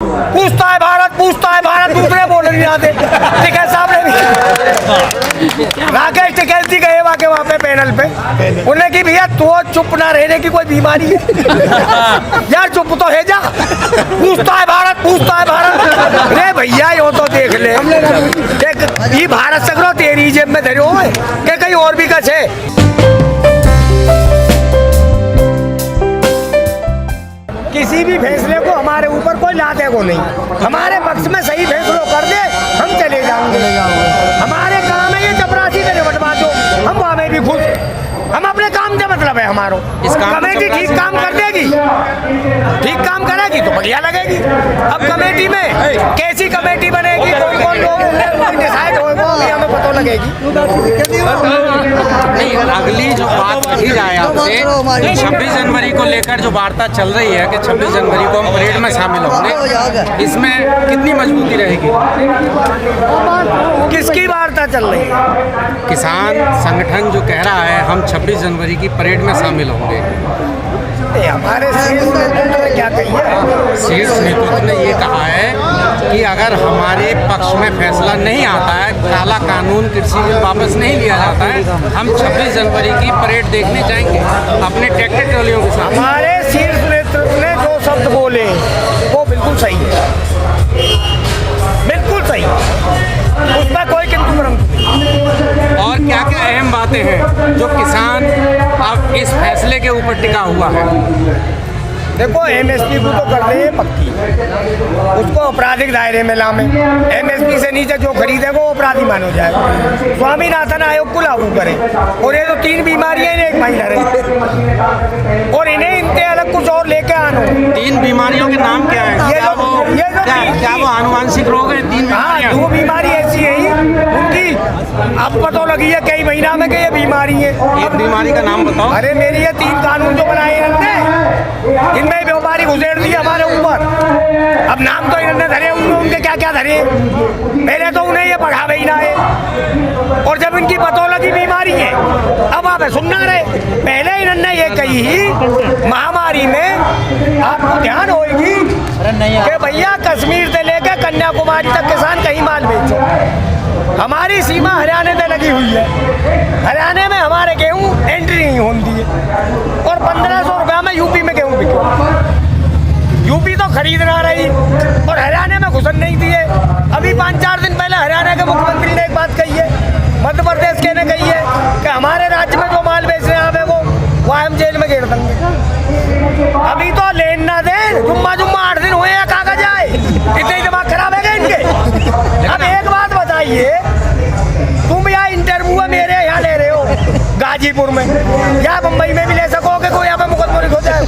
पूछता है भारत दूसरे बोल नहीं आते। टिकैत साहब ने भी राकेश टिकैत जी गए वहाँ पे पैनल पे, उन्हें कि भैया तो चुप ना रहने की कोई बीमारी है यार, चुप तो है जा। पूछता है भारत रे भैया यो तो देख ले, ये भारत सकरो तेरी जेब में धरे हो के कहीं और भी कछ है। किसी भी फैसले को हमारे ऊपर कोई लादे को नहीं, हमारे पक्ष में सही फैसलों कर दे हम चले जाएंगे। हमारे काम है ये चपरासी करे बटवा दो, हम वहाँ में भी खुश, हम अपने काम से मतलब है हमारो। कमेटी ठीक काम कर देगी, ठीक काम करेगी तो बढ़िया लगेगी। अब कमेटी में कैसी कमेटी बनेगी, कौन कौन लोग डिसाइड होगा हमें पता लगेगी। नहीं, अगली जो बात कही जाए आपसे, 26 जनवरी को लेकर जो वार्ता चल रही है कि 26 जनवरी को हम परेड में शामिल होंगे, इसमें कितनी मजबूती रहेगी? किसकी वार्ता चल रही है? किसान संगठन जो कह रहा है हम 26 जनवरी की परेड में शामिल होंगे। हमारे शीर्ष नेतृत्व ने क्या कही है? शीर्ष नेतृत्व ने ये कहा है कि अगर हमारे पक्ष में फैसला नहीं आता है, काला कानून कृषि बिल वापस नहीं लिया जाता है, हम 26 जनवरी की परेड देखने जाएंगे अपने ट्रैक्टर ट्रॉलियों के साथ। हमारे शीर्ष नेतृत्व ने जो शब्द बोले वो बिल्कुल सही है, बिल्कुल सही, उसमें कोई किंतु परंतु नहीं। और क्या क्या अहम बातें हैं जो किसान अब इस फैसले के ऊपर टिका हुआ है? देखो, एमएसपी को तो कर दे पक्की, उसको आपराधिक दायरे में लामे, एमएसपी से नीचे जो खरीदे वो अपराधी मानो जाए, स्वामीनाथन आयोग को लागू करे। और ये तो 3 बीमारियां एक महिला रही, और इन्हें इनके अलग कुछ और लेके आनो। 3 बीमारियों के नाम क्या है? क्या वो आनुवांशिक रोग है? 3 बीमारियां? 2 बीमारी ऐसी है उनकी अब पता लगी है कई महीना में कि ये बीमारी है। एक बीमारी का नाम बताओ। अरे मेरी ये 3 कानून जो बनाए इन्होंने, इनमें व्यापारी गुजेर दी हमारे ऊपर। अब नाम तो इन्होंने धरे, उनके क्या क्या धरे, पहले तो उन्हें ये बढ़ावे ही ना है, और जब इनकी पता लगी बीमारी है अब आप सुनना रहे। पहले इन्होंने ये कही ही महामारी में आपको ध्यान होगी कि भैया कश्मीर से लेकर कन्याकुमारी तक किसान कहीं माल बेचो। हमारी सीमा हरियाणा से लगी हुई है, हरियाणा में हमारे गेहूँ एंट्री नहीं होती है, और 1500 रुपया में यूपी में गेहूँ बिके। यूपी तो खरीद ना रही और हरियाणा में घुसन नहीं दिए। अभी 5-4 दिन पहले हरियाणा के मुख्यमंत्री ने एक बात कही है, मध्य प्रदेश के ने कही है कि हमारे राज्य में जो माल बेच रहे हैं वो हम जेल में घेर देंगे। अभी तो लेन ना दें, जुम्मा 8 दिन हुए हैं, कागज आए, इतने दिमाग खराब है इनके। अब एक बात बताइए, तुम यहाँ इंटरव्यू मेरे यहाँ ले रहे हो गाजीपुर में, या मुंबई में भी ले सकोगे, कोई यहाँ पे मुकदमा हो जाए।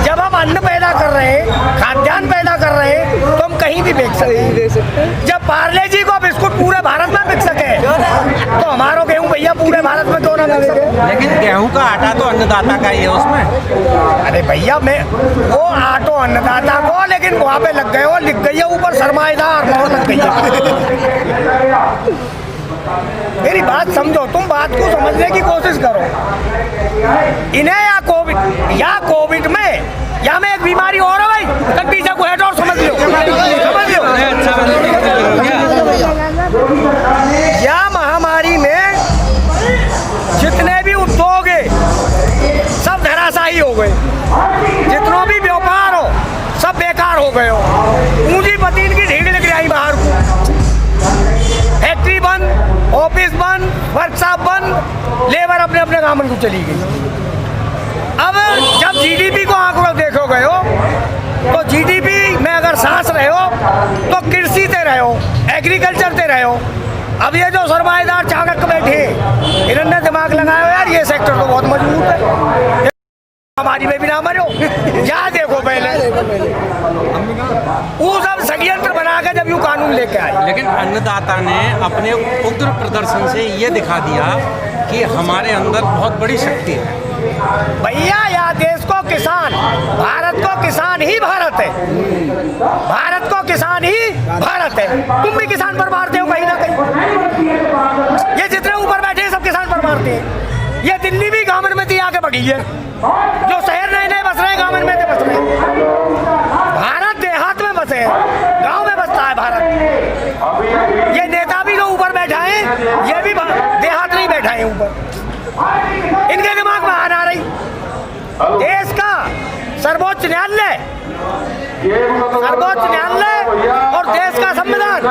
जब हम अन्न पैदा कर रहे हैं, खाद्यान्न पैदा कर रहे हैं, तो हम कहीं भी बेच सकते। जब पार्ले जी को बिस्कुट पूरे भारत में बिक सके तो हमारा गेहूँ भैया पूरे भारत में क्यों ना बिके? लेकिन गेहूं का आटा तो अन्नदाता का ही है उसमें। अरे भैया मैं वो आटो अन्नदाता को, लेकिन वहाँ पे लग गए हो, लिख गई है ऊपर सरमाएदार बहुत लग गई है। मेरी बात समझो, तुम बात को समझने की कोशिश करो। इन्हें या कोविड में या में एक बीमारी और है भाई, तब पीछे को हेट और समझ लो, या महामारी में जितने भी उद्योग है सब धराशायी हो गए, जितना भी व्यापार हो सब बेकार हो गए हो। पूंजीपति इनकी ढीढ़ लग रही बाहर को, फैक्ट्री बंद, ऑफिस बंद, वर्कशॉप बंद, लेबर अपने अपने काम को चली गई। अब जब जीडीपी को आंकड़ों देखोगे हो तो जीडीपी में अगर सांस रहे हो तो कृषि से रहे हो, एग्रीकल्चर से रहे हो। अब ये जो सरमाएदार चाणक्य बैठे इन्होंने दिमाग लगाया हो यार, ये सेक्टर तो बहुत मजबूत है, हमारी में भी ना मरो। क्या देखो पहले वो सब षड्यंत्र बना के जब यूँ कानून लेके आए। लेकिन अन्नदाता ने अपने उग्र प्रदर्शन से ये दिखा दिया कि हमारे अंदर बहुत बड़ी शक्ति है। भैया या देश को किसान, भारत को किसान ही भारत है, भारत को किसान ही भारत है। तुम भी किसान पर मारते हो कहीं ना कहीं, ये जितने ऊपर बैठे हैं सब किसान पर मारते हैं। ये दिल्ली भी गांव में थी आके बढ़ी है, जो शहर नए नए बस रहे हैं गांव में बस रहे हैं। भारत देहात सर्वोच्च न्यायालय और देश का संविधान,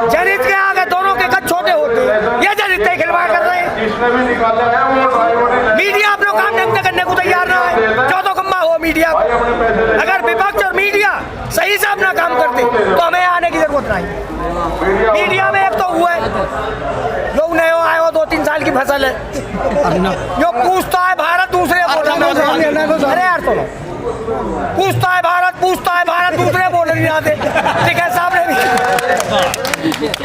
जनहित के आगे दोनों के कद छोटे होते हैं। ये जनहित से खिलवाड़ कर रहे हैं। मीडिया अपना काम ढंग से करने को तैयार ना है, चौथो खंबा हो मीडिया। अगर विपक्ष और मीडिया सही से अपना काम करते तो हमें आने की जरूरत नहीं। मीडिया में एक तो हुआ है जो नए आए हो 2-3 साल की फसल है, जो पूछता है भारत दूसरे अरे यार सुनो, पूछता है भारत दूसरे बोल नहीं आते। टिकैत साहब ने भी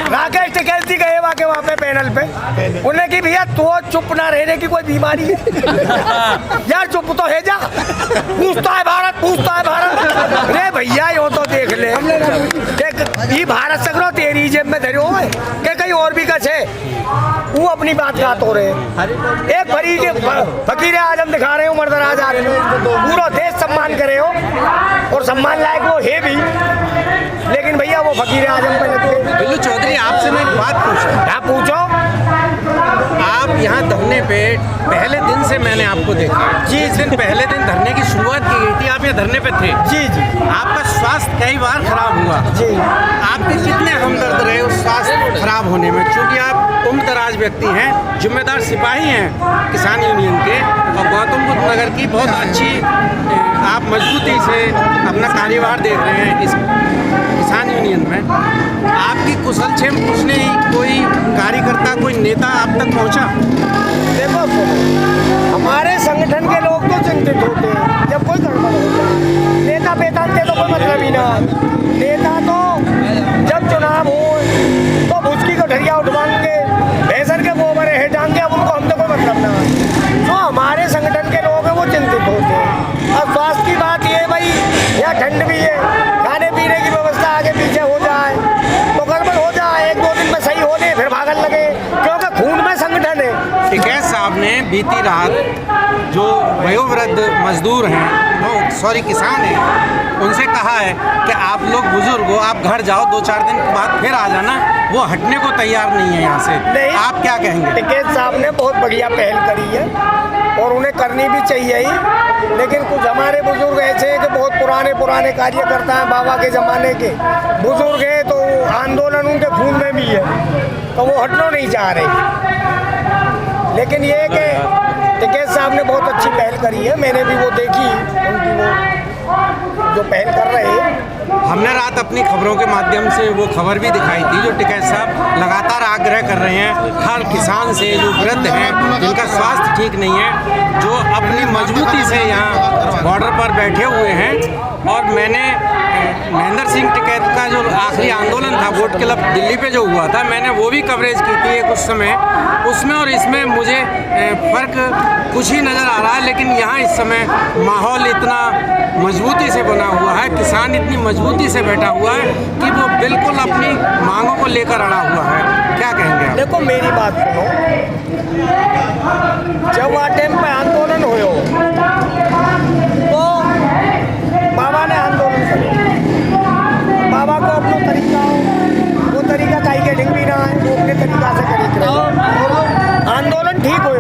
राकेश टिकैत जी गए वहाँ पे पैनल पे, उन्हें कि भैया तो चुप ना रहने की कोई बीमारी है यार, चुप तो है जा। पूछता है भारत रे भैया यो तो देख ले, ये भारत सगरो तेरी जेब में धरे हो के कहीं और भी कछ है, वो अपनी बात का तो रहे। एक भरी के फकीर आजम दिखा रहे हो, मर्दराज आ रहे हो, पूरा देश सम्मान करे हो और सम्मान लायक वो है भी, लेकिन भैया वो फकीर आजम पे लगते। बिल्लू चौधरी, आपसे मैं एक बात पूछूं। आप पूछो। आप यहाँ धरने पे पहले दिन से मैंने आपको देखा जी, इस दिन पहले दिन धरने की शुरुआत की गई थी, आप यहाँ धरने पे थे जी। आपका स्वास्थ्य कई बार खराब हुआ जी। आपके कितने हमदर्द रहे उस स्वास्थ्य खराब होने में, क्योंकि आप उम्रदराज व्यक्ति हैं, जिम्मेदार सिपाही हैं किसान यूनियन के, और गौतम बुद्ध नगर की बहुत अच्छी आप मजबूती से अपना कार्यभार देख रहे हैं इस किसान यूनियन में। आपकी कुशलक्षेम पूछने कोई कार्यकर्ता, कोई नेता आप तक पहुंचा? देखो हमारे संगठन के लोग तो चिंतित होते हैं जब कोई गड़बड़ होता है, नेता वेतन दे तो कोई मतलब ही ना। नेता तो जब चुनाव हो तो भुचकी को ढरिया उठवाएंगे, भैंसर के गोबर है टांगे, अब उनको हमसे कोई मतलब ना है। जो हमारे संगठन के लोग हैं वो चिंतित होते हैं। अब स्वास्थ्य की बात ये भाई, यहाँ ठंड भी है, खाने पीने की व्यवस्था आगे पीछे हो जाए तो गड़बड़ हो जाए, 1-2 दिन में सही होने फिर भागन लगे, क्योंकि खून में संगठन है। टिकैत साहब ने बीती रात जो वयोवृद्ध मजदूर हैं, किसान हैं, उनसे कहा है कि आप लोग बुजुर्ग हो, आप घर जाओ, 2-4 दिन के बाद फिर आ जाना, वो हटने को तैयार नहीं है यहाँ से। नहीं, आप क्या कहेंगे? टिकैत साहब ने बहुत बढ़िया पहल करी है और उन्हें करनी भी चाहिए ही, लेकिन कुछ हमारे बुजुर्ग ऐसे हैं कि बहुत पुराने कार्यकर्ता हैं, बाबा के ज़माने के बुजुर्ग हैं, तो आंदोलन उनके खून में भी है, तो वो हटना नहीं चाह रहे। लेकिन ये कि टिकैत साहब ने बहुत अच्छी पहल करी है, मैंने भी वो देखी उनकी वो जो पहल कर रहे हैं। हमने रात अपनी खबरों के माध्यम से वो खबर भी दिखाई थी जो टिकैत साहब लगातार आग्रह कर रहे हैं हर किसान से जो वृद्ध हैं, जिनका स्वास्थ्य ठीक नहीं है, जो अपनी मजबूती से यहाँ बॉर्डर पर बैठे हुए हैं। और मैंने महेंद्र सिंह टिकैत का जो आखिरी आंदोलन था वोट क्लब दिल्ली पे जो हुआ था, मैंने वो भी कवरेज की थी कुछ समय, उसमें और इसमें मुझे फ़र्क कुछ ही नज़र आ रहा है। लेकिन यहाँ इस समय माहौल इतना मजबूती से बना हुआ है, किसान इतनी मजबूती से बैठा हुआ है कि वो बिल्कुल अपनी मांगों को लेकर अड़ा हुआ है। क्या कहेंगे आप? देखो मेरी बात सुनो, जब वहाँ टाइम पे आंदोलन हुए तो बाबा ने आंदोलन किया, बाबा को अपना तरीका हो, वो तरीका काई के ढंग भी ना है, वो अपने तरीका से करी आंदोलन ठीक हो।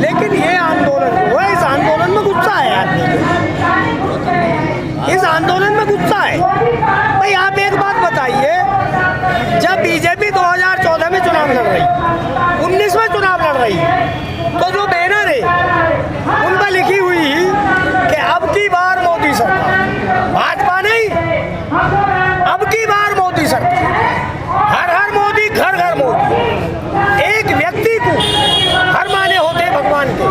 लेकिन ये आंदोलन जो है, इस आंदोलन में गुस्सा है आदमी को, इस आंदोलन में गुस्सा है। भाई आप एक बात बताइए, जब बीजेपी 2014 में चुनाव लड़ रही, 19 में चुनाव लड़ रही, तो जो बैनर है उन पर लिखी हुई कि अब की बार मोदी सरकार, भाजपा नहीं, अब की बार मोदी सरकार, हर हर मोदी, घर घर मोदी। एक व्यक्ति को हर माने होते भगवान के,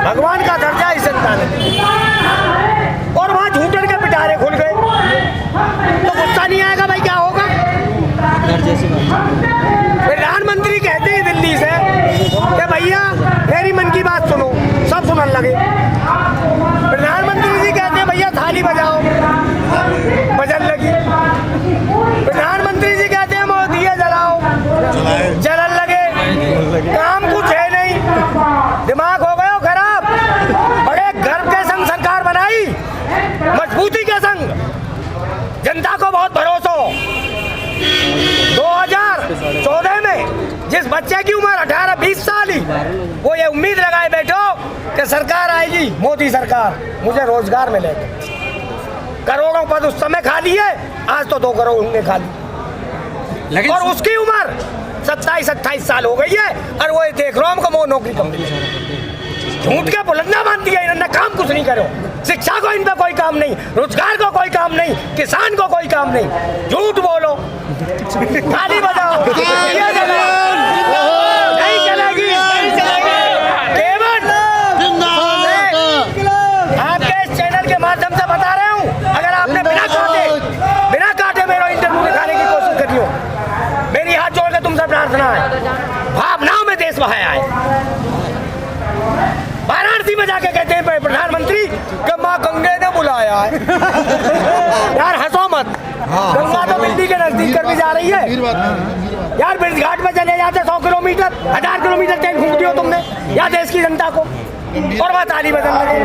भगवान का दर्जा इस जनता ने, और वहाँ झूठन के पिटारे खुल गए, तो गुस्सा नहीं आएगा भाई? क्या होगा? प्रधानमंत्री कहते हैं दिल्ली से कि भैया मेरी मन की बात सुनो, सब सुनने लगे। प्रधानमंत्री जी कहते हैं भैया थाली बजाओ, बजन लगी। प्रधानमंत्री जी कहते हैं दिए जलाओ, जलन लगे। काम कुछ है नहीं, दिमाग हो गया खराब। बड़े गर्व के संग सरकार बनाई, मजबूती के संग, जनता को बहुत भरोसा हो। 2014 में जिस बच्चे की उम्र 18-20 साल ही, वो ये उम्मीद लगाए बैठो कि सरकार आएगी, मोदी सरकार, मुझे रोजगार मिलेगा। करोड़ों पद उस समय खा लिए, आज तो 2 करोड़ उनने खा ली। लेकिन और उसकी उम्र 27-28 साल हो गई है और वो देख रहा हूँ वो नौकरी कम मिली। झूठ के बुलंदा बांध दिया इन्होंने, काम कुछ नहीं करो। शिक्षा को इन पे कोई काम नहीं, रोजगार को कोई काम नहीं, किसान को कोई काम नहीं। झूठ बोलो, ताली बजाओ, ये नहीं चलेगी। केवल आपके इस चैनल के माध्यम से बता रहे हूँ, अगर आपने बिना काटे मेरा इंटरव्यू दिखाने की कोशिश करी हो, मेरी हाथ जोड़ के तुमसे प्रार्थना है, भावनाओं में देश बहाया है। वाराणसी में जाके कहते हैं प्रधानमंत्री कि माँ गंगे ने बुलाया है। यार हंसो मत, गंगा तो दिल्ली के नजदीक कर भी जा रही है यार। ब्रिज घाट में चले जाते 100 किलोमीटर 1000 किलोमीटर ट्रेन घूम दी हो तुमने या देश की जनता को, और वह ताली बदल लगे।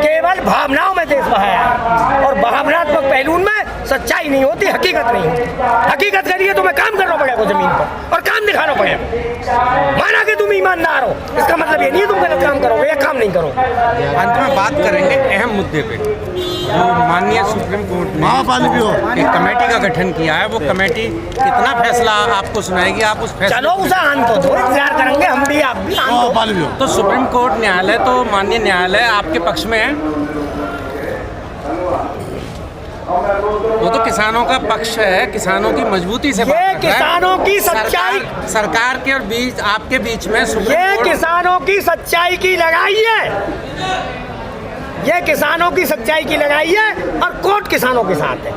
केवल भावनाओं में देश बहाया है, और भावनात्मक पहलू में सच्चाई नहीं होती, हकीकत नहीं होती। हकीकत करिए तुम्हें काम करना पड़ेगा जमीन पर और काम दिखाना पड़ेगा। माना कि तुम ईमानदार हो, इसका मतलब ये नहीं है तुम गलत काम करोगे या काम नहीं करोगे। अंत में बात करेंगे अहम मुद्दे पे, जो माननीय सुप्रीम कोर्ट ने एक कमेटी का गठन किया है। वो कमेटी कितना फैसला आपको सुनाएगी, आप उस फैसले चलो उसे आन तो दो, इंतजार करेंगे हम भी, आप भी आन दो। तो सुप्रीम कोर्ट न्यायालय तो माननीय न्यायालय आपके पक्ष में है, वो तो किसानों का पक्ष है, किसानों की मजबूती से बात ये करता है। किसानों की सच्चाई, सरकार के और बीच आपके बीच में ये किसानों की सच्चाई की लड़ाई है। ये किसानों की सच्चाई की लड़ाई है और कोर्ट किसानों के साथ है।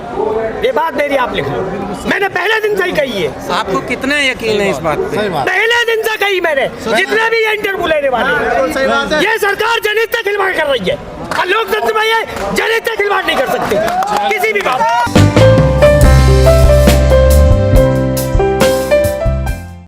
ये बात मेरी आप लिख लो, मैंने पहले दिन से ही कही है। आपको कितना यकीन है इस बात पे? पहले दिन से कही मैंने, जितने भी ये इंटरव्यू लेने वाले, ये सरकार जनहित से खिलवाड़ कर रही है और लोकतंत्र में ये जनहित से खिलवाड़ नहीं कर सकती किसी भी बात।